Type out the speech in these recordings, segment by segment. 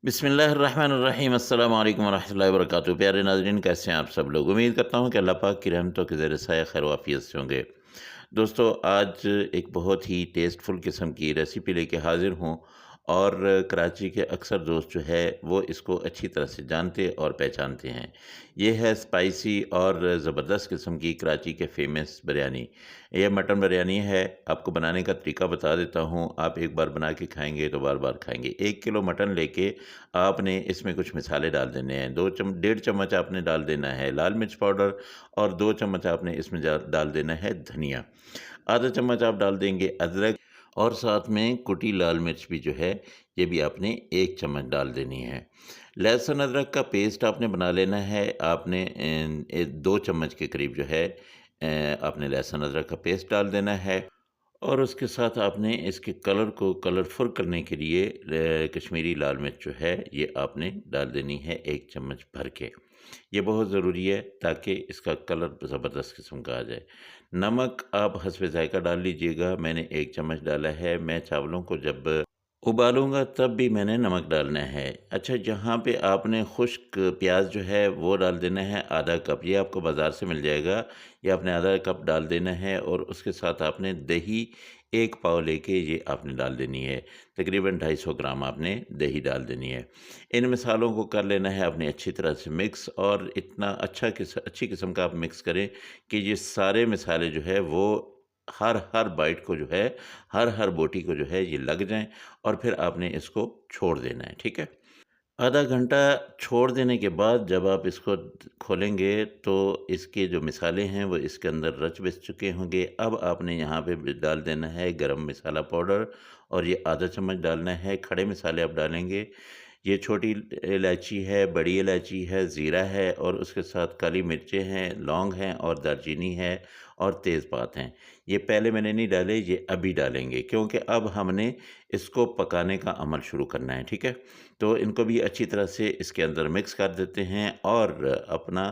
बिस्मिल्लाहिर्रहमानिर्रहीम अस्सलाम वालेकुम वरहमतुल्लाहि वबरकातुहू। प्यारे नाज़रीन, कैसे हैं आप सब लोग? उम्मीद करता हूँ कि अल्लाह पाक की रहमतों के ज़ेर साया खैर वाफ़ियत से होंगे। दोस्तों, आज एक बहुत ही टेस्टफुल किस्म की रेसिपी लेके हाज़िर हूँ और कराची के अक्सर दोस्त जो है वो इसको अच्छी तरह से जानते और पहचानते हैं। ये है स्पाइसी और ज़बरदस्त किस्म की कराची के फ़ेमस बिरयानी। ये मटन बिरयानी है। आपको बनाने का तरीका बता देता हूँ, आप एक बार बना के खाएँगे तो बार-बार खाएँगे। 1 किलो मटन लेके आपने इसमें कुछ मसाले डाल देने हैं। 2 डेढ़ चम्मच आपने डाल देना है लाल मिर्च पाउडर और 2 चम्मच आपने इसमें डाल देना है धनिया। आधा चम्मच आप डाल देंगे अदरक और साथ में कुटी लाल मिर्च भी जो है, ये भी आपने 1 चम्मच डाल देनी है। लहसुन अदरक का पेस्ट आपने बना लेना है। आपने 2 चम्मच के करीब जो है आपने लहसुन अदरक का पेस्ट डाल देना है। और उसके साथ आपने इसके कलर को कलरफुल करने के लिए कश्मीरी लाल मिर्च जो है ये आपने डाल देनी है 1 चम्मच भर के। ये बहुत ज़रूरी है ताकि इसका कलर ज़बरदस्त किस्म का आ जाए। नमक आप हस्बे ज़ायक़ा डाल लीजिएगा। मैंने 1 चम्मच डाला है। मैं चावलों को जब उबालूँगा तब भी मैंने नमक डालना है। अच्छा, यहाँ पे आपने खुश्क प्याज़ जो है वो डाल देना है आधा कप। ये आपको बाज़ार से मिल जाएगा। ये आपने आधा कप डाल देना है और उसके साथ आपने दही 1 पाव लेके ये आपने डाल देनी है। तकरीबन 250 ग्राम आपने दही डाल देनी है। इन मसालों को कर लेना है आपने अच्छी तरह से मिक्स और इतना अच्छी किस्म का आप मिक्स करें कि ये सारे मसाले जो है वो हर बाइट को जो है, हर बोटी को जो है ये लग जाएँ और फिर आपने इसको छोड़ देना है, ठीक है? आधा घंटा छोड़ देने के बाद जब आप इसको खोलेंगे तो इसके जो मसाले हैं वो इसके अंदर रच बस चुके होंगे। अब आपने यहाँ पे डाल देना है गरम मसाला पाउडर और ये आधा चम्मच डालना है। खड़े मसाले आप डालेंगे। ये छोटी इलायची है, बड़ी इलायची है, ज़ीरा है और उसके साथ काली मिर्चें हैं, लौंग हैं और दालचीनी है और तेज़पात हैं। ये पहले मैंने नहीं डाले, ये अभी डालेंगे क्योंकि अब हमने इसको पकाने का अमल शुरू करना है, ठीक है? तो इनको भी अच्छी तरह से इसके अंदर मिक्स कर देते हैं और अपना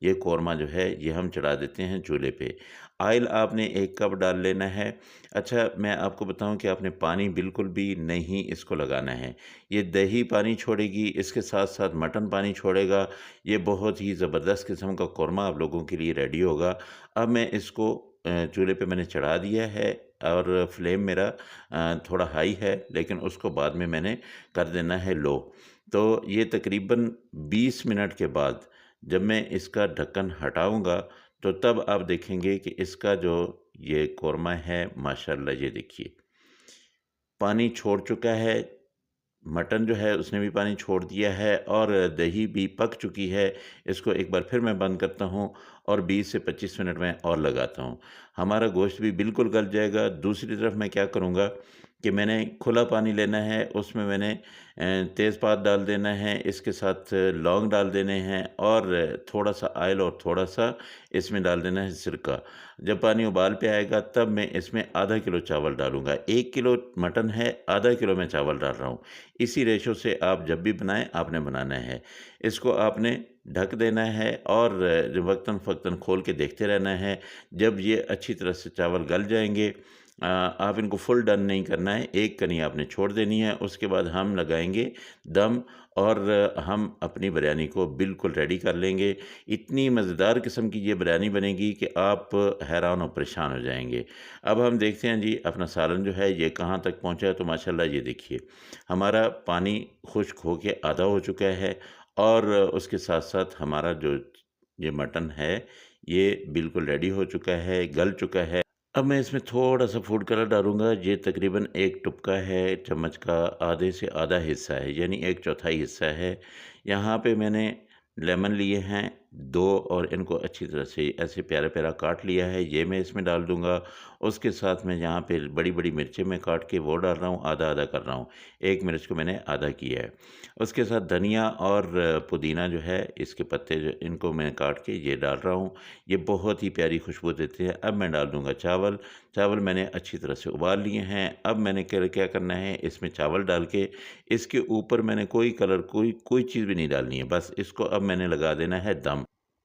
ये कोरमा जो है ये हम चढ़ा देते हैं चूल्हे पे। ऑयल आपने 1 कप डाल लेना है। अच्छा, मैं आपको बताऊँ कि आपने पानी बिल्कुल भी नहीं इसको लगाना है। ये दही पानी छोड़ेगी, इसके साथ-साथ मटन पानी छोड़ेगा। ये बहुत ही ज़बरदस्त किस्म का कोरमा आप लोगों के लिए रेडी होगा। अब मैं इसको चूल्हे पे मैंने चढ़ा दिया है और फ्लेम मेरा थोड़ा हाई है, लेकिन उसको बाद में मैंने कर देना है लो। तो ये तकरीबन 20 मिनट के बाद जब मैं इसका ढक्कन हटाऊँगा, तो तब आप देखेंगे कि इसका जो ये कोरमा है माशाअल्लाह ये देखिए, पानी छोड़ चुका है। मटन जो है उसने भी पानी छोड़ दिया है और दही भी पक चुकी है। इसको एक बार फिर मैं बंद करता हूँ और 20 से 25 मिनट में और लगाता हूँ। हमारा गोश्त भी बिल्कुल गल जाएगा। दूसरी तरफ मैं क्या करूँगा कि मैंने खुला पानी लेना है, उसमें मैंने तेज़पात डाल देना है, इसके साथ लौंग डाल देने हैं और थोड़ा-सा ऑयल और थोड़ा-सा इसमें डाल देना है सिरका। जब पानी उबाल पे आएगा तब मैं इसमें आधा किलो चावल डालूँगा। 1 किलो मटन है, आधा किलो मैं चावल डाल रहा हूँ। इसी रेशो से आप जब भी बनाएँ आपने बनाना है। इसको आपने ढक देना है और वक़्तन-फ़क्तन खोल के देखते रहना है। जब ये अच्छी तरह से चावल गल जाएँगे, आप इनको फुल डन नहीं करना है, एक कनी आपने छोड़ देनी है। उसके बाद हम लगाएँगे दम और हम अपनी बिरयानी को बिल्कुल रेडी कर लेंगे। इतनी मज़ेदार किस्म की ये बिरयानी बनेगी कि आप हैरान और परेशान हो जाएँगे। अब हम देखते हैं जी अपना सालन जो है ये कहाँ तक पहुँचा है। तो माशाल्लाह ये देखिए, हमारा पानी खुश्क होके आधा हो चुका है और उसके साथ-साथ हमारा जो ये मटन है, ये बिल्कुल रेडी हो चुका है, गल चुका है। अब मैं इसमें थोड़ा-सा फूड कलर डालूँगा। ये तकरीबन 1 टुपका है, चम्मच का आधे से आधा हिस्सा है, यानी 1/4 हिस्सा है। यहाँ पे मैंने लेमन लिए हैं 2 और इनको अच्छी तरह से ऐसे प्यारा-प्यारा काट लिया है, ये मैं इसमें डाल दूँगा। उसके साथ में यहाँ पे बड़ी-बड़ी मिर्चें मैं काट के वो डाल रहा हूँ, आधा-आधा कर रहा हूँ। 1 मिर्च को मैंने आधा किया है। उसके साथ धनिया और पुदीना जो है, इसके पत्ते जो इनको मैं काट के ये डाल रहा हूँ। ये बहुत ही प्यारी खुशबू देते हैं। अब मैं डाल दूँगा चावल। चावल मैंने अच्छी तरह से उबाल लिए हैं। अब मैंने क्या क्या करना है, इसमें चावल डाल के इसके ऊपर मैंने कोई कलर कोई कोई चीज़ भी नहीं डालनी है। बस इसको अब मैंने लगा देना है दम।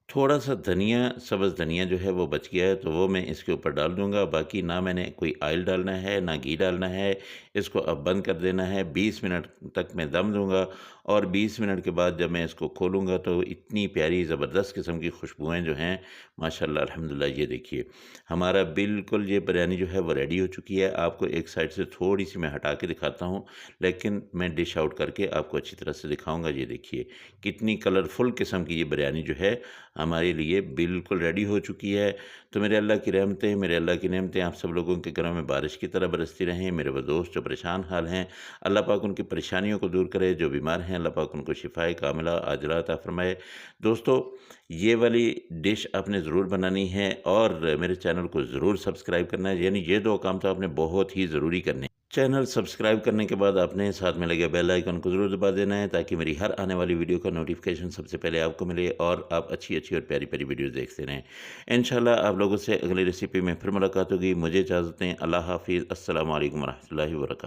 थोड़ा-सा धनिया, सब्ज़ धनिया जो है वो बच गया है, तो वो मैं इसके ऊपर डाल दूँगा। बाकी ना मैंने कोई ऑयल डालना है, ना घी डालना है। इसको अब बंद कर देना है। 20 मिनट तक मैं दम दूँगा और 20 मिनट के बाद जब मैं इसको खोलूँगा तो इतनी प्यारी ज़बरदस्त किस्म की खुशबुएँ जो हैं, माशाअल्लाह अल्हम्दुलिल्लाह, ये देखिए, हमारा बिल्कुल ये बिरयानी जो है वो रेडी हो चुकी है। आपको एक साइड से थोड़ी-सी मैं हटा के दिखाता हूँ, लेकिन मैं डिश आउट करके आपको अच्छी तरह से दिखाऊँगा। ये देखिए, कितनी कलरफुल किस्म की ये बिरयानी जो है हमारे लिए बिल्कुल रेडी हो चुकी है। तो मेरे अल्लाह की रहमतें, मेरे अल्लाह की नेमतें आप सब लोगों के घरों में बारिश की तरह बरसती रहें। मेरे वो दोस्त जो परेशान हाल हैं, अल्लाह पाक उनकी परेशानियों को दूर करे। जो बीमार हैं, अल्लाह पाक उनको शिफ़ाए कामिला आजिला अता फ़रमाए। दोस्तों, ये वाली डिश आपने ज़रूर बनानी है और मेरे चैनल को ज़रूर सब्सक्राइब करना है। यानी ये 2 काम तो आपने बहुत ही ज़रूरी करने हैं। चैनल सब्सक्राइब करने के बाद आपने साथ में लगे बेल आइकन को ज़रूर दबा देना है, ताकि मेरी हर आने वाली वीडियो का नोटिफिकेशन सबसे पहले आपको मिले और आप अच्छी-अच्छी और प्यारी-प्यारी वीडियोज़ देखते रहें। इंशाल्लाह आप लोगों से अगली रेसिपी में फिर मुलाकात होगी। मुझे इजाज़त दें। अल्लाह हाफ़िज़। अस्सलामु अलैकुम व रहमतुल्लाहि व बरकातहू।